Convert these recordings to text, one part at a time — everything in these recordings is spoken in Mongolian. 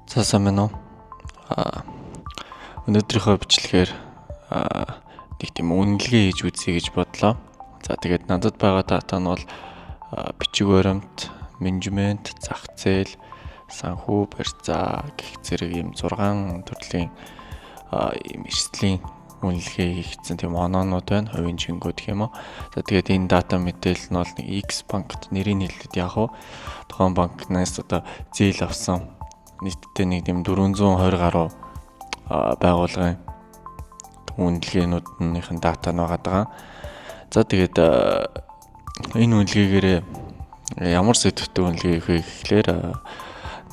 За сайн байна уу? Аа Өнөөдрийнхөө бичлэгээр нэг тийм үнэлгээ хийж үзье гэж бодлоо. За тэгээд надад байгаа дата нь бол бичиг баримт, менежмент, зах зээл, санхүү, барьцаа гэх зэрэг ийм 6 төрлийн ийм эрсдлийн үнэлгээ хийгдсэн тийм оноонууд байна. Хувийн жингүүд гэх юм уу. За тэгээд энэ дата мэдээлэл нь бол нэг X банкт нэрийг хэлээд яг уу тухайн банкнаас одоо зээл авсан нийтдээ нэг тийм 420 гаруй байгууллагын үнэлгээнүүднийхэн дата нь байгаа. За тэгээд энэ үнэлгээгээр ямар сэдвтэй үнэлгээ хийх вэ гэхлээр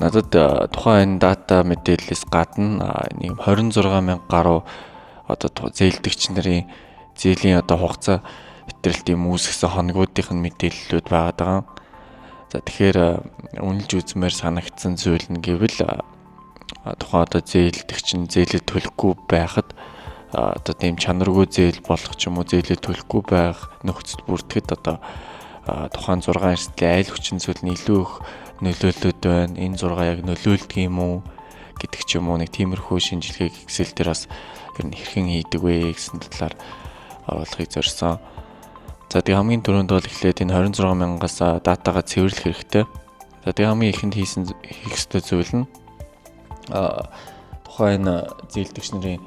надад тухайн энэ дата мэдээллээс гадна нэг 26,000 гаруй одоо зээлдэгч нарын зээлийн одоо хугацаа хэтрэлт юм үүсгэсэн хоногуудын мэдээллүүд байгаа. За тэгэхээр үнэлж үзмээр санагдсан зүйл нь гэвэл тухайн одоо зээлдэгч нь зээлээ төлөхгүй байхад одоо тийм чанаргүй зээл болох ч юм уу зээлээ төлөхгүй байх нөхцөл бүрдэхэд одоо тухайн 6 эрсдлийн айл хүчин зүйл нь илүү их нөлөөлөд байна. Энэ 6 яг нөлөөлдөг юм уу гэдэг ч юм уу нэг тиймэрхүү шинжилгээг Excel дээр бас ер нь хэрхэн хийдэг вэ гэсэн талаар оруулахыг зорьсон. За тэгээ хамгийн түрүүнд бол эхлээд энэ 26,000-аас датагаа цэвэрлэх хэрэгтэй. За тэгээ хамгийн ихэнд хийх ёстой зүйл нь тухайн зээлдэгч нарын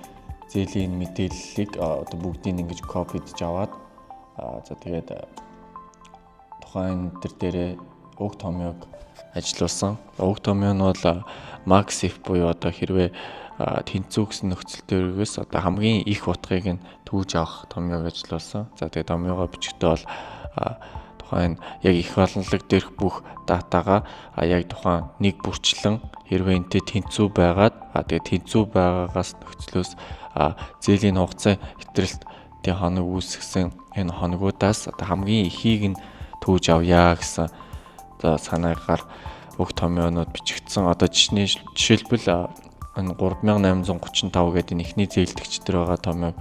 зээлийн мэдээллийг одоо бүгдийг ингэж копидж аваад за тэгээд тухайн төр дээрээ уг томьёог ажилуулсан. Уг томьёо нь бол max if буюу одоо хэрвээ тэнцвүүгсэн нөхцөл төрөөс одоо хамгийн их утгыг нь түүж авах томьёог ажилуулсан. За тэгээд томьёогоо бичгтээ бол тухайн яг их олонлог дээрх бүх датагаа яг тухайн нэг бүрчлэн хэрвээ энтэй тэнцүү байгаад тэгээд тэнцүү байгаагаас нөхцлөөс зээлийн хугацаа хэтрэлтийн хоног үүсгэсэн энэ хоногудаас одоо хамгийн ихийг нь түүж авъя гэсэн санаагаар бүх томьёонууд бичигдсэн. Одоо жишээлбэл энэ 3835 гэдэг энэ ихний зээлдэгч төр байгаа томьёо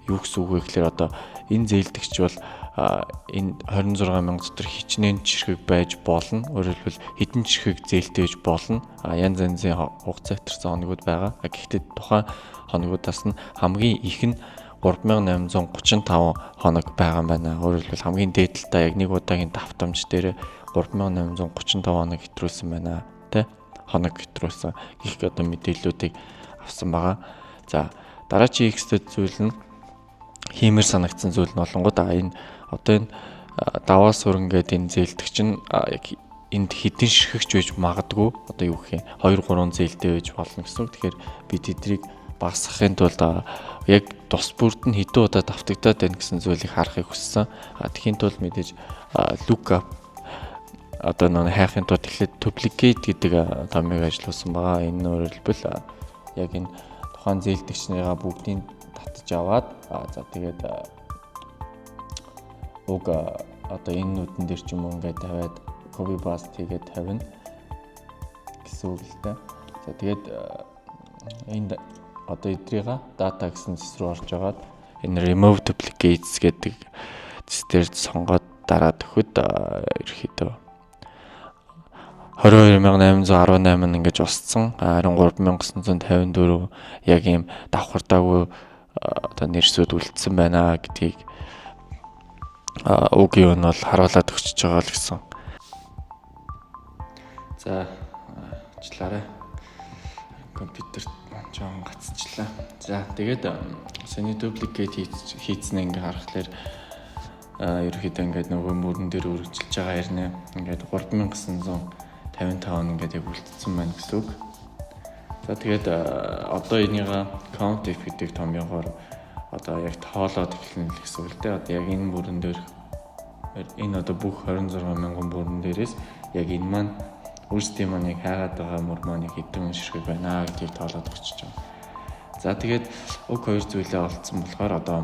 юу гэсэн үг вэ гэхээр одоо энэ зээлдэгч бол энэ 26,000 дотор хичнээн жишрэг байж болно. Өөрөөр хэлбэл хэдэн жишрэг зээлтэй байж болно. Янз янзын хугацаа хэтэрсэн хоногуд байгаа. Гэхдээ тухайн хоногудаас нь хамгийн их нь 3835 хоног байгаа юм байна. Өөрөөр хэлбэл хамгийн дээдэлтэй яг нэг удаагийн давтамж дээр 3835 хоног хэтрүүлсэн байна. Тэ? Хоног хэтрүүлсэн гэх одоо мэдээллүүдийг авсан байгаа. За дараагийн ихтэй зүйл нь хиймээр санагдсан зүйл нь болонгод энэ одоо энэ даваа сүрэн гэдэг энэ зээлдэгч нь яг энд хэдэн ширхэгч байж магадгүй одоо юу гэх юм 2-3 зээлтэй байж болно гэсэн үг. Тэгэхээр бид эдрийг багасгахын тулд яг тус бүрд нь хэдэн удаа давтагдаад байна гэсэн зүйлийг харахыг хүссэн. Тэхийн тулд мэдээж lookup одоо нэг хайхын тулд эхлээд duplicate гэдэг томьёог ажиллуулсан байгаа. Энэ нь өөрөөр хэлбэл яг энэ тухайн зээлдэгч нарыгаа бүгдийг татж аваад за тэгээд уг одоо энэ нүдэн дээр ч юм уу ингээд тавиад copy paste хийгээд тавина гэсэн үг л дээ. За тэгээд энэ одоо эдрийга data гэсэн зэс рүү орж агаад энэ remove duplicates гэдэг зэс дээр сонгоод дараад өгөхөд ерөөхдөө 22,818 ингэж устсан. Харин 3,954 яг ийм давхардаагүй одоо нэрсүүд үлдсэн байна гэдгийг уг юу нь бол харуулад өгч байгаа л гэсэн. За ажиллаарай. Компьютерт жоон гацчихлаа. За тэгээд саний duplicate хийцнээ ингээ харахаар ерөөхдөө ингээд нөгөө мөрөн дээр үргэлжилж байгаа хэрнээ ингээд 3,955 ингээд яг үлдсэн байна гэсэн үг. За тэгээд одоо энийг count if гэдэг томьёогоор одоо яг тоолоод эхэлнэ гэсэн үг л дээ. Одоо яг энэ бүрэн дээр энэ одоо бүх 26,000 бүрэн дээрээс яг энэ маань өөрсдийн маань яг хайгаад байгаа мөр маань хэдэн ширхэг байна гэдгийг тоолоод өгч байгаа. За тэгээд уг хоёр зүйлээ олцсон болохоор одоо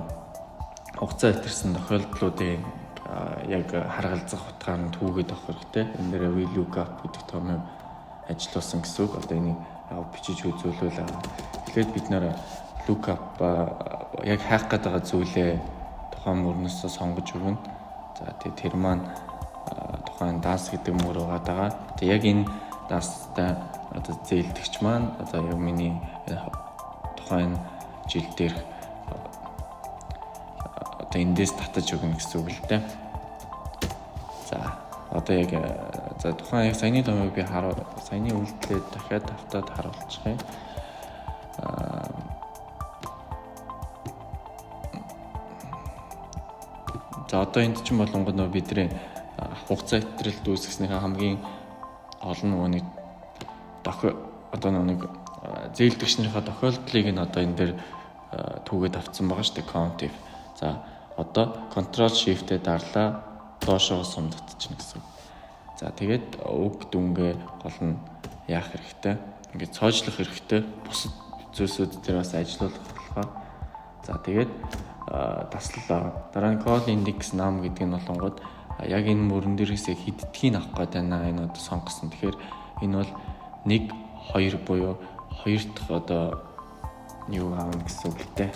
хугацаа хэтэрсэн тохиолдлуудын яг харгалзах утгаар нь түүгээд авах хэрэгтэй. Энэ дээр VLOOKUP гэдэг томьёог ажиллуулсан гэсэн үг. Одоо энийг бичиж үзүүлвэл эхлээд бид нэр lookup яг хайх гээд байгаа зүйлээ тухайн мөрнөөс сонгож өгнө. За тэгээд тэр маань тухайн данс гэдэг мөр байгаа. Тэгээд яг энэ дарстай одоо зээлдэгч маань одоо яг миний тухайн жил дээр одоо эндээс татаж өгнө гэсэн үг л дээ. За одоо яг за тухайн яг саяны томьёог би саяны үйлдэлээ дахиад автаад харуулчих юм. За одоо энд чинь болонгод нөө бидний хугацаа итгэрэлт үүсгэснийхээ хамгийн олон нэг одоо нэг зээлдэгчнийхээ тохиолдлыг нь одоо энэ дээр түүгээд авцсан байгаа шүү дээ, countive. За одоо Ctrl Shift-тэй дарлаа доошоо сумдчихна гэсэн. За тэгээд үг дүнгээ гол нь яах хэрэгтэй? Ингээд цоожлох хэрэгтэй. Бусад зүйлсүүд дээр бас ажиллуулах болохоор. За тэгээд таслалаа. Дараа нь call index num гэдэг нь болонгод яг энэ мөрөн дээрээс хэддгийг авах гээд байна энэ одоо сонгосон. Тэгэхээр энэ бол 1 2 буюу 2 дахь одоо юу аавна гэсэн үг л дээ.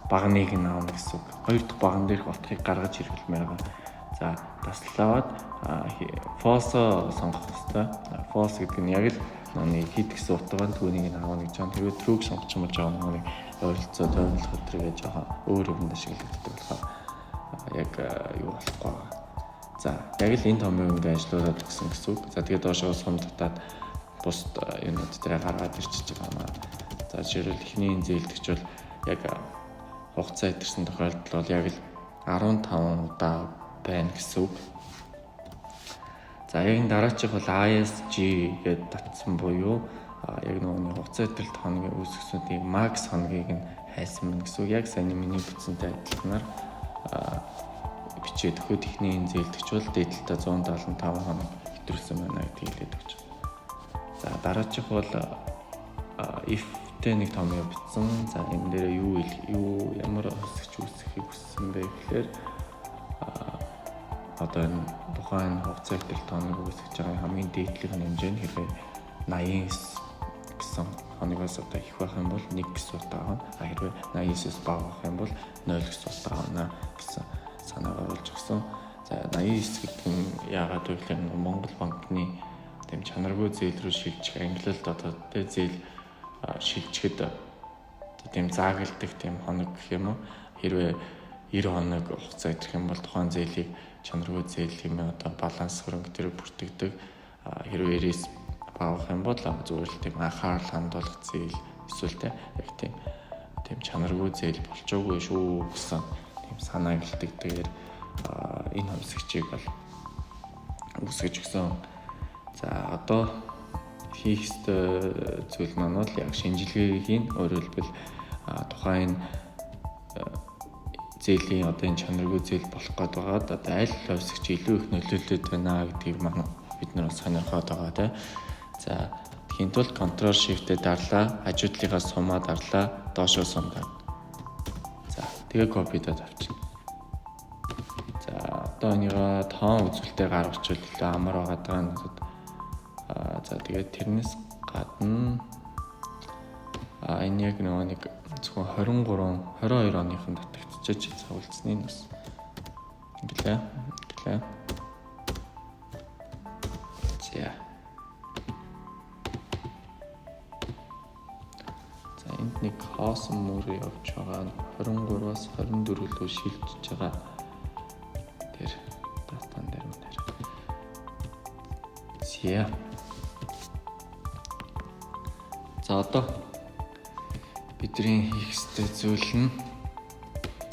Багныг нь аавна гэсэн үг. 2 дахь баган дээрх утгыг гаргаж хэрэглэмээр байгаа. За таслалаад false сонгох хэрэгтэй. False гэдэг нь яг л нэг хит гэсэн утгаар түүнийг нь аавна гэж байна. Тэгээд true сонгоч юм болж байгаа нэг ойролцоод ойлгох төрөйг жоохон өөр өвөнд ашиглагддаг болохоор яг юу болохгүй байгаа. За яг л энэ томьёог ингээд ажиллуулад өгсөн гэсэн үг. За тэгээд доошоо сумдтаад бус юунууд дээр гаргаад ирчихэж байгаа юм. За жишээлбэл эхний зээлдэгч бол яг хугацаа итэрсэн тохиолдол бол яг л 15 удаа байна гэсэн үг. За яг дараачих бол ISG гэдэг татсан буюу яг нөгөө хугацаа итэрэлт хоногийн үүсгэсүүдийн max хоногийг нь хайсан мэн гэсэн үг. Яг сайн миний бүтцэнтэй адилханаар бичээд өгөхөд ихний энэ зээлдэгч бол дээдлэлтэй 175 хоног хэтрүүлсэн байна гэдгийг хэлээд өгч байна. За дараачих бол if-тэй нэг томьёо бичсэн. За энэ дээр юу ямар өсгч үүсгэхийг хүссэн бэ гэхээр одоо энэ тухайн хугацаа итэрэлт хоног үүсгэж байгаа хамгийн дээдлийн хэмжээ нь хэрвээ 89 гэсэн хоногоос одоо их байх юм бол 1 гэсэн утга авна. Хэрвээ 89-с бага байх юм бол 0 гэсэн утга авна гэсэн санааг оруулж өгсөн. За 89 гэдэг нь яагаад вэ гэхээр Монгол банкны тэм чанаргүй зээл рүү шилжих ангилалд одоо зээл шилжихэд тэм заагалдаг тэм хоног гэх юм уу. Хэрвээ 90 хоног хугацаа идэх юм бол тухайн зээлийг чанаргүй зээл хэмээн одоо баланс хөрөнгө дээр бүртгэдэг. Хэрвээ 90-с баах юм бол зүгээр л тийм анхаарал хандуулах зээл эсвэл яг тийм чанаргүй зээл болчоогүй шүү гэсэн тийм санаа гэлдэг. Тэгээд энэ хэмсэгчийг бол үсгэж өгсөн. За одоо хийх ёстой зүйл маань бол яг шинжилгээ хийн. Өөрөөр хэлбэл тухайн зээлийн одоо энэ чанаргүй зээл болох гээд байгаад одоо аль хэмсэгч илүү их нөлөөлөд байна гэдгийг маань бид нар сонирхоод байгаа тийм. За тэгхийн тулд Ctrl Shift-тэй дарлаа, хажуудлынхаа сумаа дарлаа, доошоо сумдаа. За тэгээ копидод авчна. За одоо энийгээ тоон үзүүлэлтээр гаргачвал илүү амар байгаа даа надад. За тэгээд тэрнээс гадна энэ яг нэг зөвхөн 22 оныхон татагдчихж цавуулцны бас ингэлээ. За энд нэг хоосон мөр явж байгаа. 23-аас 24 рүү шилжиж байгаа. Тэр датан дээр мээр. За одоо бидний хийх ёстой зүйл нь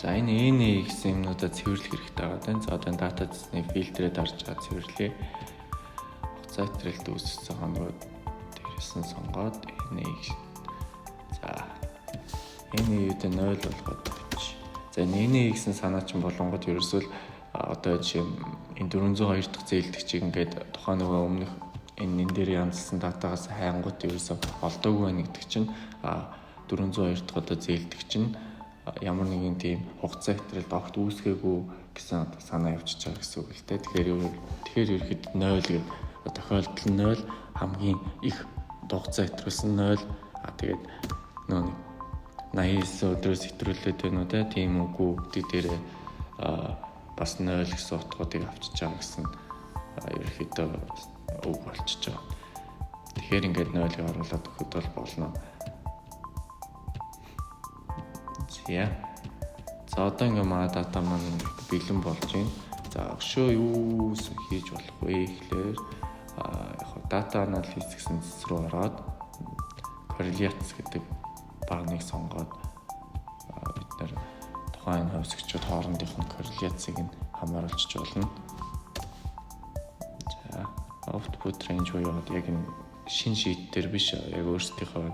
за энэ NA гэсэн юмнуудаа цэвэрлэх хэрэгтэй байгаа. За одоо дата зэсний фильтрээ дарж байгаа цэвэрлэе. Хугацаа итерэлт үүсгэсэн хоногуд дээрээс нь сонгоод NA. За NA-д 0 болгоод бич. За NA гэсэн санаа чинь болонгод ерөөсөө одоо жишээ энэ 402 дахь зээлдэгчийг ингээд тухайн нөгөө өмнөх энэ дээр янзлсан датагаас хайнгууд ерөөсөө олдоогүй байна гэдэг чинь 402 дахь одоо зээлдэгч нь ямар нэгэн тийм хугацаа хэтрэлд огт үүсгээгүй гэсэн санаа явчихж байгаа гэсэн үг л дээ. Тэгэхээр ерөөд 0 гэдэг тохиолдол 0 хамгийн их хугацаа хэтрүүлсэн 0 тэгээд нөө 89 өдрөөс хэтрүүлээд байна уу тийм үгүй гэдэг дээрээ бас 0 гэсэн утгуудыг авчиж байгаа гэсэн ерөөхдөө үг болчихж байгаа. тэгэхээр ингээд 0-ыг оруулаад өгөхөд бол болно. За одоо ингээд манай дата маань бэлэн болж байна. За өшөө юу хийж болох вэ гэхээр яг дата анализ гэсэн зэс рүү ороод correlates гэдэг багныг сонгоод бид нэр тухайн хувьсгчид хоорондынх нь correlate-ийг нь хамааруулж болно. За output range буюу яг энэ шин шийт дээр биш яг өөрсдийнхөө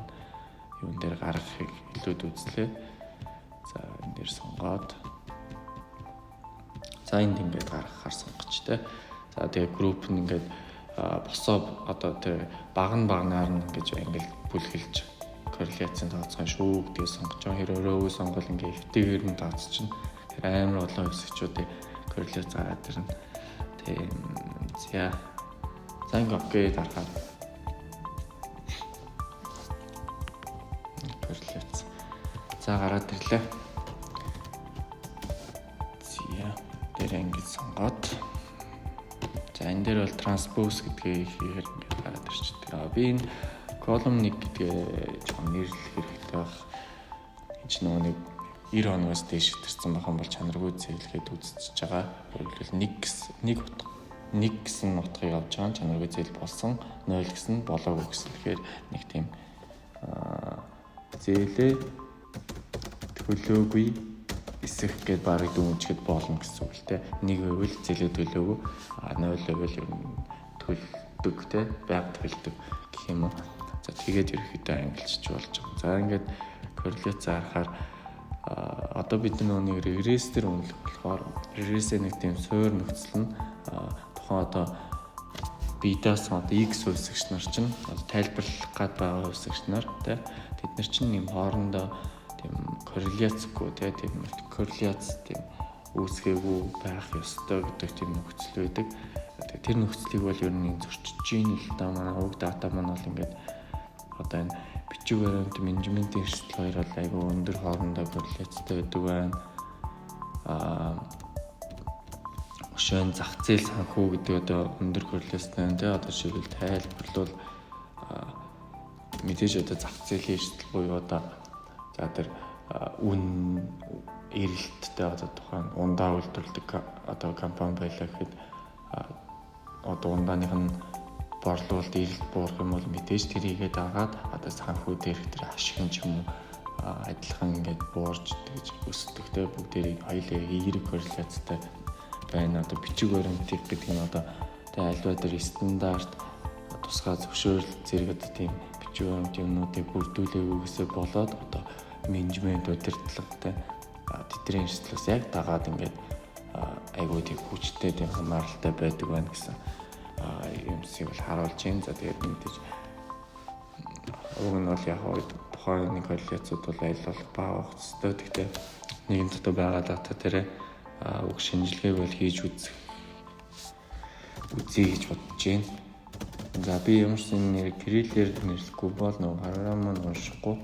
юун дээр гаргахыг илүүд үзлээ. За энэ дээр сонгоод за энд ингээд гаргахаар сонгоч тэ. За тэгээ групп нь ингээд босоо одоо тэр багнаар нь ингэж англи бүлгэлж корреляцийн тооцоо шүү гэдгийг сонгож байгаа. Хэрэг өрөөгөө сонгол ингээд FT-гээр нь тооцчихно. Тэр амар олон хэсэгчүүдийн корреляц гараад ирнэ. Тийм. За ингээд окей дарахад корреляц. За гараад ирлээ. Тэр ингэж сонгоод за энэ дээр бол transpose гэдгийг хийхээр ингээд гараад ирчихдэг. Би энэ column 1 гэдгээ жоохон нэрлэх хэрэгтэй байх. Энэ ч нэг 90 оноос дээш төрсэн бахан бол чанаргүй зэглэхэд үзчихэж байгаа. Өөрөлдвөл 1 гэсэн утгыг авч байгаа чанаргүй зэглэл болсон, 0 гэсэн болоогүй гэсэн. Тэгэхээр нэг тийм зээлээ төлөөгүй эсэх гэд барыг дүнжихэд болно гэсэн үг л те. 1 байвал зээлээ төлөөгүй, 0 байвал ер нь төлдөг те, байг төлдөг гэх юм уу. За тэгээд ерөөхдөө ангилчж болж байгаа. За ингээд корреляц харахаар одоо бид нэг регресс дээр үнэлэх болохоор регрессээ нэг тийм суур нөхцөл нь тухайн одоо бетаас одоо x хувьсгч нар чинь тайлбарлах гад байгаа хувьсгч нар те тэд нар чинь юм хоорондоо тийм корреляцгүй те тийм корреляц тийм үүсгээгүй байх ёстой гэдэг тийм нөхцөл байдаг. Тэр нөхцөлийг бол ер нь зөрчиж ийн л да манай уг дата маань бол ингээд одоо энэ бичиг баримт менежментийн эрсдэл хоёр бол айгүй өндөр хоорондоо корреляцтай байдаг байна. Өшөө зах зээл санхүү гэдэг одоо өндөр корреляцтай байна те. Одоо жишээлбэл тайлбарлал мэдээж одоо зах зээлийн эрсдэл буюу одоо за тэр үн эрэлттэй одоо тухайн ундаа үйлдвэрлэдэг одоо компани байлаа гэхэд одоо ундааных нь борлуулалт эрэлт буурах юм бол мэдээж тэрийгээ дагаад одоо санхүү дээрх тэр ашиг ч юм уу адилхан ингээд буурж тэгж өсдөг те бүгдээрийг хоёулаа эерэг корреляцтай байна. Одоо бичиг баримтыг гэдэг нь одоо тэ альва тэр стандарт тусгай зөвшөөрөл зэрэг одоо тийм бичиг баримт юмнуудыг бүрдүүлээгүйгээсээ болоод одоо менежмент удирдлагатай тэдний эрсдлээс яг дагаад ингээд айгүй тийм хүчтэй тийм хамааралтай байдаг байна гэсэн юмсыг бол харуулж байна. За тэгээд мэдээж уг нь бол яг тухайн нэг корреляцууд бол аль болох бага байх ёстой. Гэхдээ нэгэн дотор байгаа дата дээр уг шинжилгээг бол хийж үзье гэж бодож байна. За би ямар ч нэр кириллээр нэрлэхгүй бол нөгөө програм маань уншихгүй.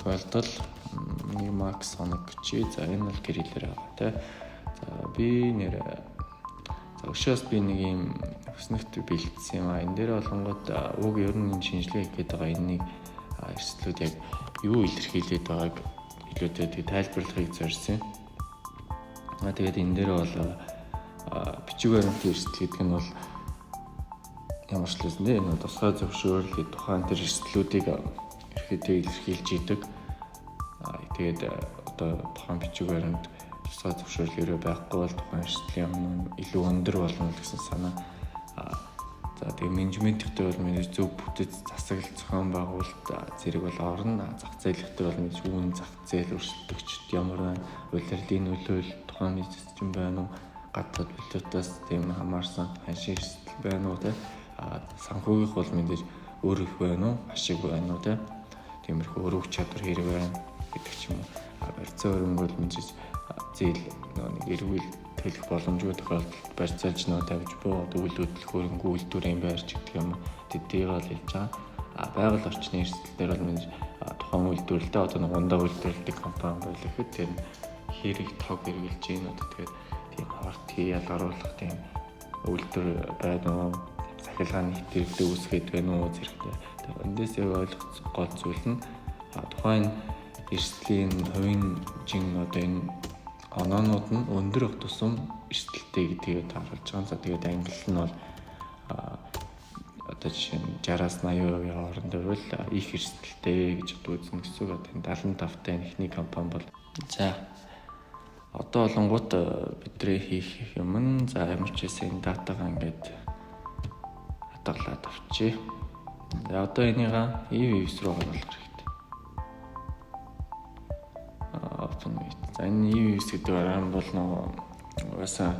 Тохиолдол Max Sonic чи за энэ бол кириллээр байгаа те. За би нэр өшөөс би нэг юм өснөгт бэлдсэн юм а. Энэ дээр болонгод уг ер нь энэ шинжилгээ хийгээд байгаа энэний эрсдлүүд яг юу илэрхийлээд байгааг илүүтэй тайлбарлахыг зорьсон. Тэгээд энэ дээр бол бичиг баримтын эрсдэл гэдэг нь бол ямар ч л үсэндээ энэ тусгай зөвшөөрлөд тухайн тэр эрсдлүүдийг ерөөдөө илэрхийлж идэг. Тэгээд одоо тухайн бичиг баримт тусгай зөвшөөрөл өрөө байхгүй бол тухайн эрсдлийн өмнө илүү өндөр болно гэсэн санаа. За тэгээд менежменттэй бол мэдээж зөв бүтэц засаглал зохион байгуулалт зэрэг бол орно. Зах зээлхтэр бол мэдээж үүн зах зээл өрсөлдөгчд ямар байна? Улирлын нөлөөлөл тухайн нийцэцэн байна уу? Гадаад валютаас тийм хамаарсан ханшийн эрсдэл байна уу те? Санхүүгийнх бол мэдээж өөр их байна уу? Ашиг байна уу те? Тиймэрхүү өрөв чадвар хэрэг байна гэдэг ч юм уу. Барьцаа өрөнгө бол мэдээж зээл нэг эрүүл төлөх боломжгүй тохиолдолд барьцаалж нөө тавьж буй одоо үйл хөдлөх хөрөнгө үйлдвэрийн байрч гэдэг юм тэднийг бол хэлж байгаа. Байгаль орчны эрсдэлээр бол мэдээж тухайн үйлдвэрлэлтэй одоо нэг ундаа үйлдвэрлэдэг компани байлаа гэхэд тэр хэрэг тог эргэлж ийн одоо тэгээд тийм хортыг ялгаруулах тийм үйлдвэр байна уу? Сахилгааны хэтэрхтэй үүсгээд байна уу зэрэгтэй. Тэгэхээр эндээс яг ойлгох гол зүйл нь тухайн эрсдлийн хувийн жин одоо энэ оноонууд нь өндөр их тусам эрсдэлтэй гэдгийг харуулж байгаа. За тэгээд англи нь бол одоо жишээ нь 60-аас 80% хоорондоо бол их эрсдэлтэй гэж үзэн гэсэн үг. Одоо 75-тай эхний компани бол за одоо олонгууд бидний хийх юм нь за ямар ч хэсэг энэ датагаа ингээд хадгалаад авчи. За одоо энийга EVS руу оруулах хэрэгтэй. Open with. За энэ EVS гэдэг нь бол нөгөө угаасаа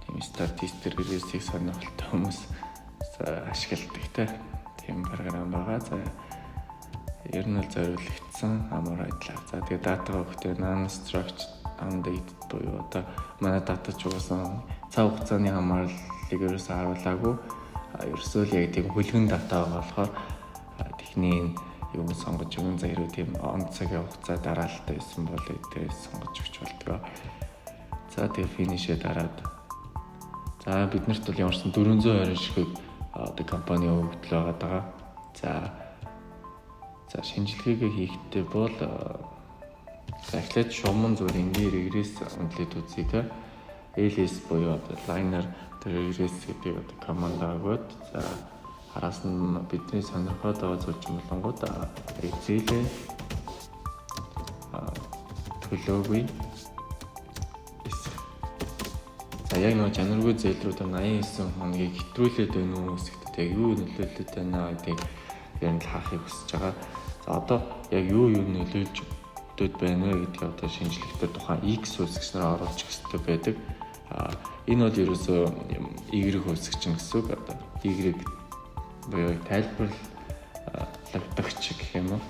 тийм статистик хэрэгсийг сонирхолтой хүмүүс ашигладаг тийм програм байгаа. За ер нь л зориулагдсан амар айдлаа. За тэгээ датагаа өгөхдөө non-structured undated буюу одоо манай дата ч угаасаа цаг хугацааны хамаарлыг ерөөсөө харуулаагүй. Ерөөсөө л яг тийм хөлгөн дата байгаа болохоор техний юм сонгож өгөн за хэрвээ тийм он цагийн хугацаа дараалалтай байсан бол дээрээс сонгож өгч болтгоо. За тэгээ финишээ дараад за биднэрт бол ямарсан 420 ширхэг одоо компани өгөгдөл байгаа. За шинжилгээгээ хийхдээ бол эхлээд шуман зүгээр энгийн регресс үнэлээд үзье те. LS буюу одоо liner regress гэдэг одоо команд агууд за араас нь бидний сонирхоод байгаа зүйл юм болонгууд эзэлээ төлөөгүй эсрэг. За яг нөгөө чанаргүй зээл рүү 89 хоногийг хэтрүүлээд байна уу эсэгт яг юу нөлөөлөд байна гэдгийг ер нь хаахыг хүсэж байгаа. За одоо яг юу нөлөөлж өгдөд байна вэ гэдгийг одоо шинжилгээтэй тухайн X үсгч нар оруулж өгсөй байдаг. Энэ бол ерөөсөө Y үсгч гэсэн үг. Одоо Y буюу тайлбарлагч гэх юм уу.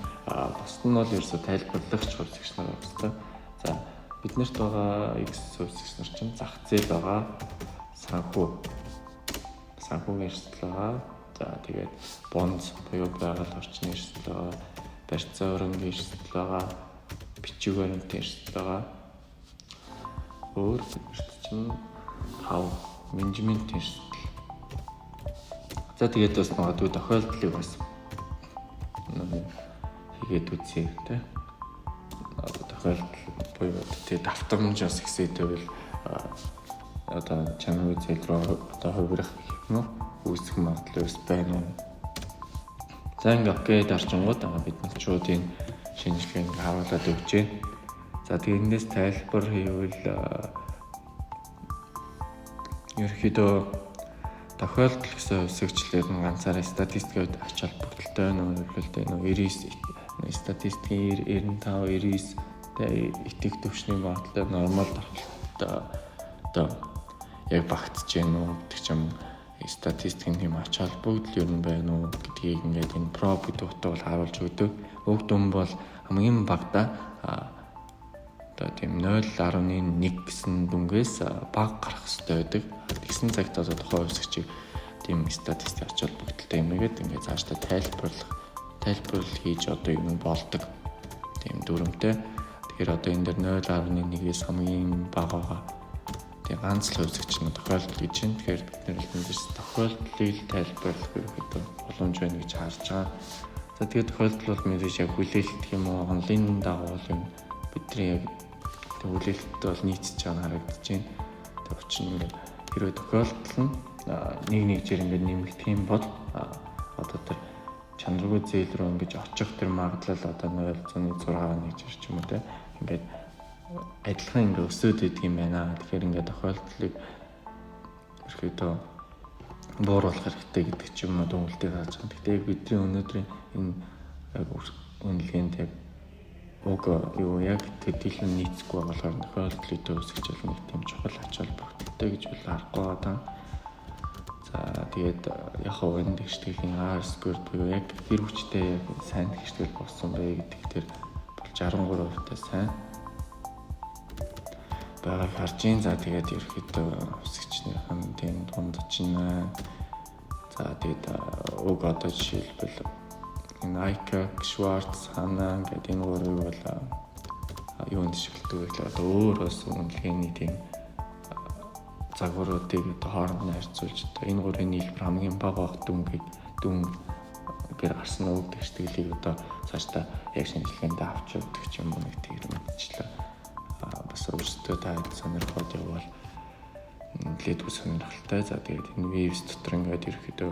Бусд нь бол ерөөсөө тайлбарлагч үсгч нар байна. За биднэрт байгаа X үсгч нар чинь зах зээл байгаа. Санхүү эрсдэл байгаа. За тэгээд бонд буюу байгаль орчны эрсдэл байгаа. Барьцаа өрөнгө эрсдэл байгаа. Бичиг баримт эрсдэл байгаа. Өөр чинь менежмент эрсдэл. За тэгээд бас магадгүй тохиолдлыг бас хийгээд үзье тэ. Одоо тохиолдол буюу тэгээд давтамж бас ихсэйтэй одоо чанар үзэл рүү одоо хувирах юм уу үүсэх магадлал байна уу. За ингээ окей дарчингууд бид нар шууд энэ шинжилгээг харуулад өгч जैन. За тэгээд эндээс тайлбар хийвэл ерөнхийдөө тохиолдол гэсэн хэсэгчлэр нь ганцаараа статистикийн ач холбогдолтой нөлөөлөлтэй 99 статистикийн 95 99 тэ итгэх төвчний багтлаа нормал давхалтай одоо яг багтж гэнэ үү гэдэг ч юм статистикийн тийм ач холбогдол ер нь байна уу гэдгийг ингээд энэ проб гэдэг утгаар бол харуулж өгдөг. Уг дүн бол хамгийн багадаа одоо тийм 0.1 гэсэн дүнгээс бага гарах хэрэгтэй байдаг. Тэгсэн цагт одоо тухайн үсгчийг тийм статистик ач холбогдолтой юм нэгэд ингээд цаашдаа тайлбарлал хийж одоо юм болдог. Тийм дүрмтэй. Тэгэхээр одоо энэ дээр 0.1-ээс хамгийн бага байгаа. Тэгээ ганц л үсгч нь тохиолдол гэж байна. Тэгэхээр бид нэр эндээс тохиолдлыг тайлбарлах хэрэгтэй боломж байна гэж харж байгаа. За тэгээд тохиолдол бол мэдээж яг хүлээлт юм уу, онлайн дагуу юм бидний яг хүлээлттэй бол нийцэж байгаа нь харагдаж байна. Тэгээд учир нь ингээд хэрвээ тохиолдол нь нэг жир ингээд нэмэгдэх юм бол одоо тэр чанаргүй зээл рүү ингэж очих тэр магадлал одоо 0.6 жир ч юм уу те ингээд адилхан ингээд өсөд идэг юм байна. Тэгэхээр ингээд тохиолдлыг ерөөдөө бууруулах хэрэгтэй гэдэг ч юм уу дүнэлтийг хааж байгаа. Гэхдээ бидний өнөөдрийн энэ яг үнэлгээнд яг уг юу яг төдийлөн нийцэхгүй болохоор тохиолдлыг төвсгэж болно тийм чухал ач холбогдолтой гэж бол харахгүй байна. За тэгээд яг энэ тэгштгэлийн R-squared буюу яг хэр хүчтэй сайн тэгштгэл болсон бэ гэдэг дээр бол 63% сайн байгааг харж ийн. За тэгээд ерөөхдөө үсгчнийхэн тийм дундч нэ. За тэгээд уг одоо жишээлбэл энэ Айка, Schwartz, Hanna гэдэг энэ гурвыг бол юунд шилдэг вэ? Одоо өөр бас үнэлгээний тийм загваруудыг одоо хоорондоо харьцуулж одоо энэ гурийн нийлбэр хамгийн бага дүнгээр гарсан үг тэгштэглийг одоо цаашдаа яг шинжилгээнд авч явдаг ч юм уу нэг тийм мэдчлээ. Бас өөрсдөө та сонирхоод явбал нэлээдгүй сонирхолтой. За тэгээд энэ Waves дотор ингээд ерөөхдөө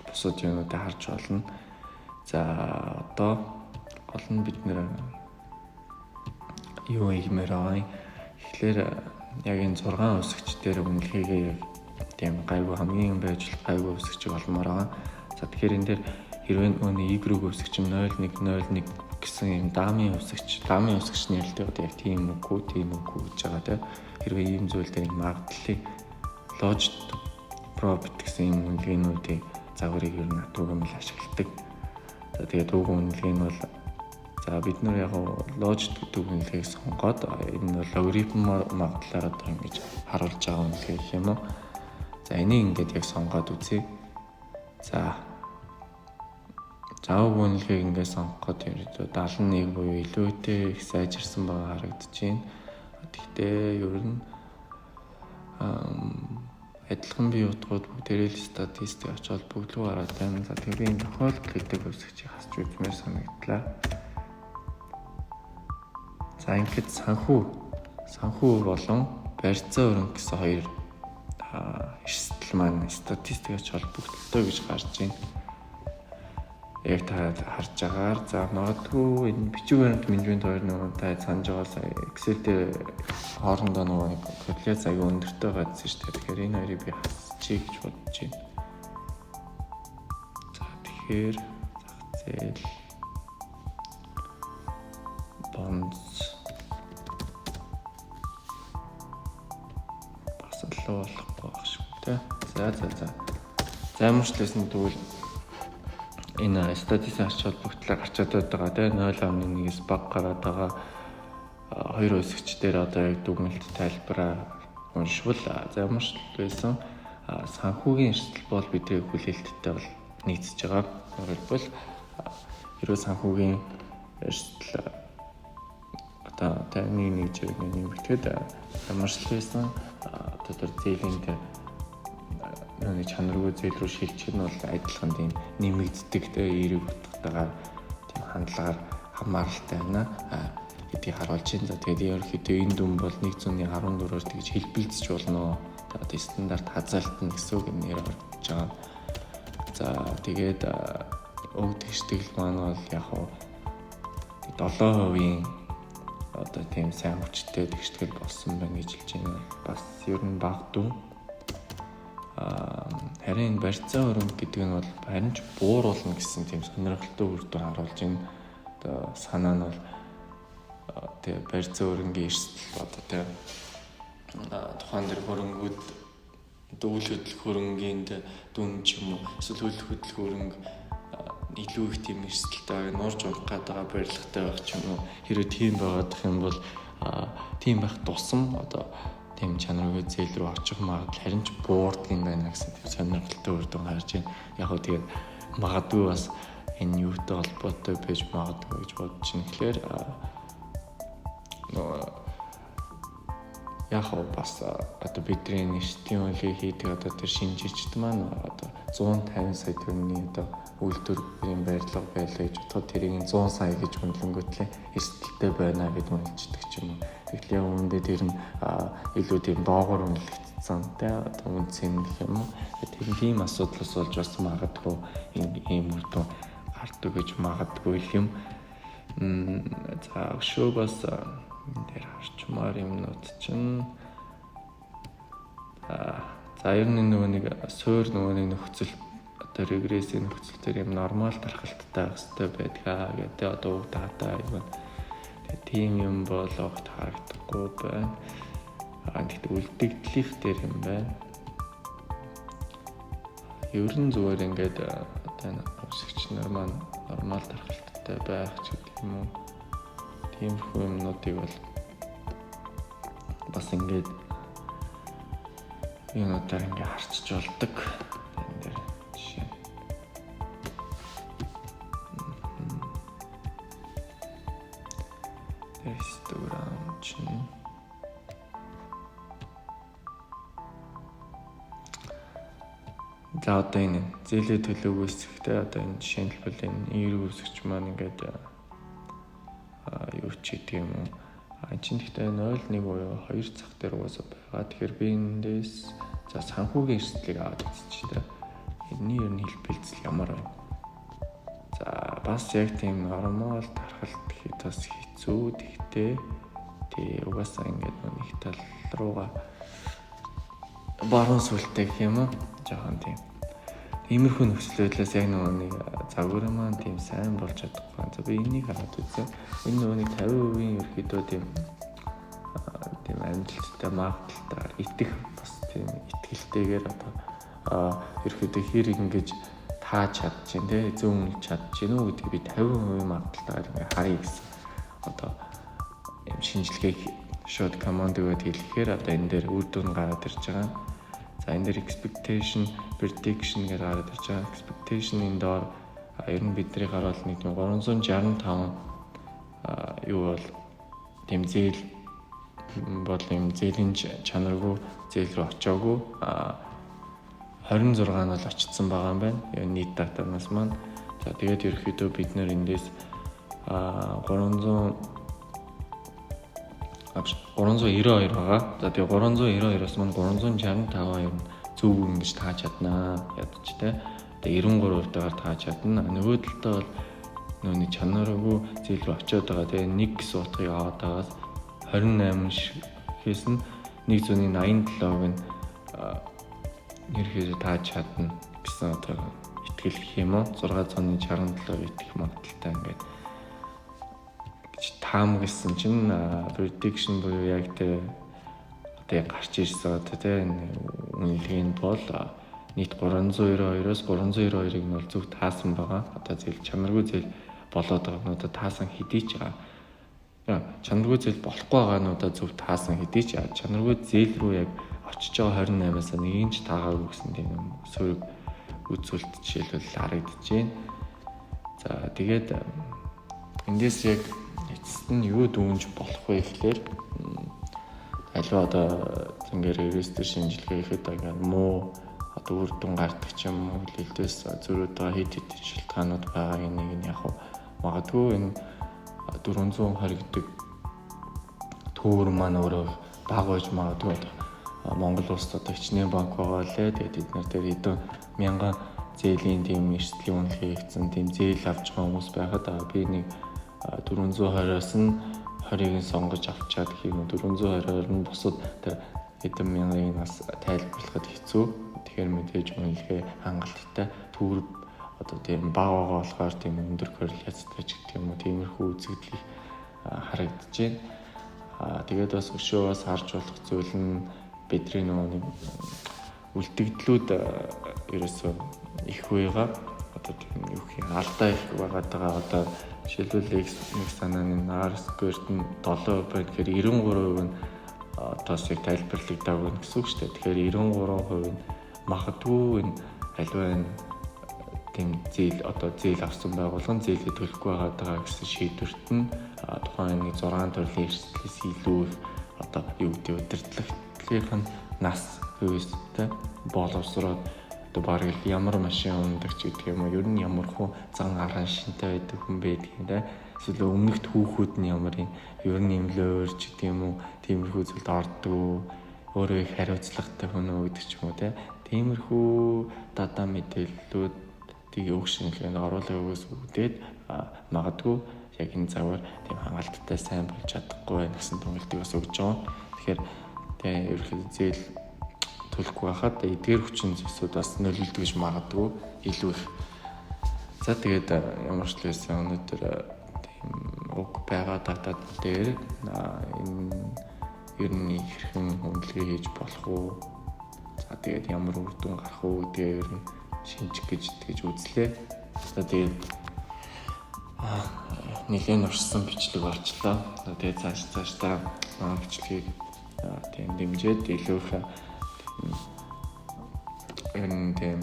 бусад юмудаа харж олно. За одоо гол нь бид нэр юу хиймээр байгаа юм. Тэгэхээр яг энэ 6 өсөгч дээр үнэлгээгээ яг тийм гайгүй хамгийн байж гайгүй өсөгчийг олмоор байгаа. За тэгэхээр энэ дээр хэрвээ өнөө Y өсөгч 0101 гэсэн юм дамын өсөгчний нэрэлтэй одоо яг тийм үгүй гэж байгаа тийм. Хэрвээ ийм зүйл дээр магадлалыг Logit Probit гэсэн юм үнэлгээнүүдийн загварыг ер нь атуугамл ашигладаг. За тэгээд уг үнэлгээ нь бол за бид нар яг Logit гэдэг үнэлгээг сонгоод энэ бол логарифм магадлалаар одоо ингэж харуулж байгаа үнэлгээ гэх юм уу. За энийг ингээд яг сонгоод үзье. За уг үнэлгээг ингээд сонгоход ердөө 71 буюу илүүтэй их сайжирсан байгаа харагдаж байна. Гэхдээ ер нь адилхан бие утгууд бүгдээрээ л статистик очоод бүгд рүү гараад байна. За тэгээд би энэ тохиолдол гэдэг үсгчийг хасч үзмээр санагдлаа. За ингээд санхүү болон барьцаа өрнг гэсэн хоёр эрсдэл маань статистикч холбогдолтой гэж гарч байна. Яг та харж байгаагаар за магадгүй энэ бичиг баримт менежмент хоёр нөгөө та санаж байгаа Excel дээр хоорондоо нөгөө корреляц аягүй өндөртэй гадсан шүү дээ. Тэгэхээр энэ хоёрыг би хасчих гэж бодож байна. За тэгэхээр зах зээл bonds бас л болохгүй байх шүү дээ. За ямарчлээсэн тэгвэл энэ статистикийн ач холбогдлоо гарчаад байгаа тийм 0.1-ээс бага гараад байгаа хоёр өсөгч дээр одоо яг дүгнэлт тайлбараа уншвал за ямар ч байсан санхүүгийн эрсдэл бол бидний хүлээлттэй бол нийцэж байгаа. Өөрөлдвөл хэрвээ санхүүгийн эрсдэл одоо нэг зэрэг нэмэгдэхэд ямар ч байсан одоо зээлийн дээр нэг чанаргүй зээл рүү шилжих нь бол адилхан тийм нэмэгддэг эерэг утгатайгаар тийм хандлагаар хамааралтай байна гэдгийг харуулж байна. За тэгээд ерөнхийдөө энэ дүн бол 114-оор тэгж хэлбэлцэж болно. Тэгээд стандарт хазаалтна гэсэн үг нэр орж байгаа. За тэгээд өг тэгштгэл маань бол яг 7% одоо тийм сайн хүчтэй тэгштгэл болсон байна гэж хэлж байна. Бас ер нь бага дүн. Харин барьцаа өрнг гэдэг нь бол харин ч бууруулна гэсэн тийм сонирхолтой үр дүн харуулж байна. Одоо санаа нь бол тэгээ барьцаа өрнгийн эрсдэл одоо тэгээ тухайн дээр хөрөнгүүд үйл хөдлөх хөрөнгөнд дүн ч юм уу эсвэл үйл хөдлөх хөрөнгө илүү их тийм эрсдэлтэй нуурж унах гэдэг барилгатай байх ч юм уу хэрэв тийм байгаад юм бол тийм байх тусам одоо тийм чанаргүй зээл рүү очих магадлал харин ч буурдаг юм байна гэсэн тийм сонирхолтой үр дүн гарч байна. Яг хөө тэгээд магадгүй бас энэ юутай холбоотой байж магадгүй гэж бодож байна. Тэгэхээр яг хөө бас одоо бидний нэршлийн үнэлгээ хийдэг одоо тэр шинжирчд маань одоо 150 сая төгрөгийн одоо үйлдвэрийн барилга байлаа гэж бодоход тэрийг 100 сая гэж үнэлэнгүүтлээ эрсдэлтэй байна гэж үнэлждэг ч юм уу. Тэгэхээр үүндээ тэр нь илүү тийм доогоор үнэлэгдсэн тэ одоо үнцэн гэх юм уу. Тийм асуудлаас болж бас магадгүй ийм үр дүн гардаг гэж магадгүй юм. За өшөө бас дээр харчмаар юмнууд чинь за ер нь нөгөө нэг суур нөгөө нэг нөхцөл одоо регрессийн нөхцөл төр юм нормал тархалттай байх хэрэгтэй байдгаа гэдэг одоо уг дата юм. Тийм юм бол огт харагдахгүй байна. Гэхдээ үлдэгдлих дээр юм байна. Ер нь зүгээр ингээд одоо өсөгч нар маань нормал тархалттай байх ч гэх юм уу. Тиймэрхүү юмнуудыг бол бас ингээд юунуудаар ингээд харчиж болдог. Энэ дээр жишээ. Instagram чинь За одоо энэ зээлээ төлөөг үүсгэхдээ одоо энэ жишээлбэл энэ эерэг үүсгч маань ингээд юу ч гэдэг юм уу. Энд чинь гэхдээ 0.1 буюу 2 цаг дээр угаасаа байгаа. Тэгэхээр би эндээс за санхүүгийн эрсдлийг аваад үзчихлээ. Энэний ер нь хэлбэлцэл ямар байна? За бас яг тийм нормал тархалт гэхэд бас хэцүү. Тэгтээ угаасаа ингээд нэг тал руугаа баруун сүлтэй гэх юм уу? Жохон тийм. Иймэрхүү нөхцөл байдлаас яг нэг загвар маань тийм сайн болж чадахгүй. За би энийг хараад үзье. Энэ нэг 50% ерөөхдөө тийм амжилттай магадaltaар итгэх бас тийм итгэлтэйгээр одоо ерөөхдөө хэрэг ингэж тааж чадчихээн тий зүүн чадчихээн үү гэдгийг би 50% магадaltaар ингээ харъя гэсэн. Одоо юм шинжилгээг шууд команд өгөөд хэлэхээр одоо энэ дээр үр дүн гараад ирж байгаа. За энэ дээр expectation, prediction гэж гараад ирж байгаа. Expectation энэ доор ер нь бидний гарвал нэг 365 юу бол тэм зээл бол юм зээлийн чанаргүй зээл рүү очоогүй 26 нь бол очсон байгаа юм байна. Яг нийт датанаас маань. За тэгээд ерөөхдөө бид нэр эндээс 392 байгаа. За тэгээ 392-оос маань 365 юм зөв ингэж тааж чаднаа ядч тэ. Тэгээ 93% таагаар тааж чадна. Нөгөө талдаа бол нөөний чанаргүй зээл рүү очиод байгаа. Тэгээ нэг гэсэн утгыг аваад байгаас 28 шигээс нь 187-г нь ерөөхдөө тааж чадна гэсэн одоо итгэл гэх юм уу 667 итгэх магадaltaй ингээд таам гэсэн чинь prediction буюу яг тэ одоо гарч ирсэн одоо тэ үнэлгээнд бол нийт 392-оос 392-ыг нь бол зөв таасан байгаа. Одоо зээл чанаргүй зээл болоод байгаа нь одоо таасан хэдий ч чанаргүй зээл болохгүй байгаа нь одоо зөв таасан хэдий ч чанаргүй зээл рүү яг очиж байгаа 28-аас нэг ч таагаагүй гэсэн тийм сөрөг үзүүлэлт жишээлбэл харагдаж байна. За тэгээд эндээс яг эцэст нь юу дүүнж болох вэ гэхлээр аливаа одоо зингээр регистр шинжилгээ хийхэд ингээд муу одоо үр дүн гардаг ч юм уу хэлэлтээс зөрүүд байгаа хэд шалтгаанууд байгаа нэг нь яг магадгүй энэ 420 гэдэг төвөр маань өөрөө бага байж магадгүй Монгол улсад одоо хичнээн банк байгаа лээ. Тэгээд эдгээр дээр хэдэн мянган зээлийн тийм эрсдлийн үнэлгээ хийгдсэн тийм зээл авч байгаа хүмүүс байхад би нэг 420-аас нь 20-ыг сонгож авчаад гэх юм 420-оор нь бусад тэр хэдэн мянган нас тайлбарлахад хэцүү. Тэгэхээр мэдээж үнэлгээ хангалттай төвөр одоо тийм бага байгаа болохоор тийм өндөр корреляцтай ч гэх юм уу тиймэрхүү үзэгдлийг харагдаж байна. Тэгээд бас өшөө бас харж болох зүйл нь бидний нэг үлдэгдлүүд ерөөсөө их байгаа. Одоо тийм юу гэх юм алдаа их байгаад байгаа. Одоо жишээлбэл нэг санааны R-squared нь 7% байна гэхээр 93% нь одоос яг тайлбарлагдаагүй гэсэн үг шүү дээ. Тэгэхээр 93% нь магадгүй энэ аливаа энэ тийм зээл одоо зээл авсан байгууллага зээлээ төлөхгүй байгаа гэсэн шийдвэрт нь тухайн нэг 6 төрлийн эрсдлээс илүү их одоо юу гэдэг удирдлагын нас хөөстэй боловсроод одоо бараг ямар машин ундаг ч гэдэг юм уу ер нь ямар хуу зан аран шинтэй байдаг хүн байдаг юм да. Эсвэл өмнөх түүхүүд нь ямар юм ер нь имлөөр ч гэдэг юм уу тиймэрхүү зүйлд ордог өөрөө их хариуцлагатай хүн үү гэдэг ч юм уу тиймэрхүү дата мэдээллүүд тийг өг шинжилгээнд оруулах өгөөс үүдээд магадгүй яг энэ загвар тийм хангалттай сайн болж чадахгүй гэсэн тунгалдыг бас өгж байгаа. Тэгэхээр ерөнхийдөө зээл төлөхгүй байхад эдгээр хүчин зүйлсүүд бас нөлөөлдөг гэж магадгүй илүү их. За тэгээд ямар ч лээсэн өнөөдөр тийм уг байгаа датад дээр энэ ер нь хэрхэн үнэлгээ хийж болох уу? За тэгээд ямар үр дүн гарах уу гэдгээр ер нь шинжих гэж үзлээ. За тэгээд нэлээд урьдчилан бичлэг болчлоо. Тэгээд цаашдаа бичлэгийг тийм дэмжиж илүү их тийм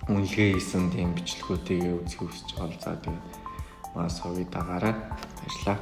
үнэлгээ хийсэн тийм бичлэгүүдийг үзэх хүсэж байгаа. За тэгээд мас ховыг дагаараа баярлалаа.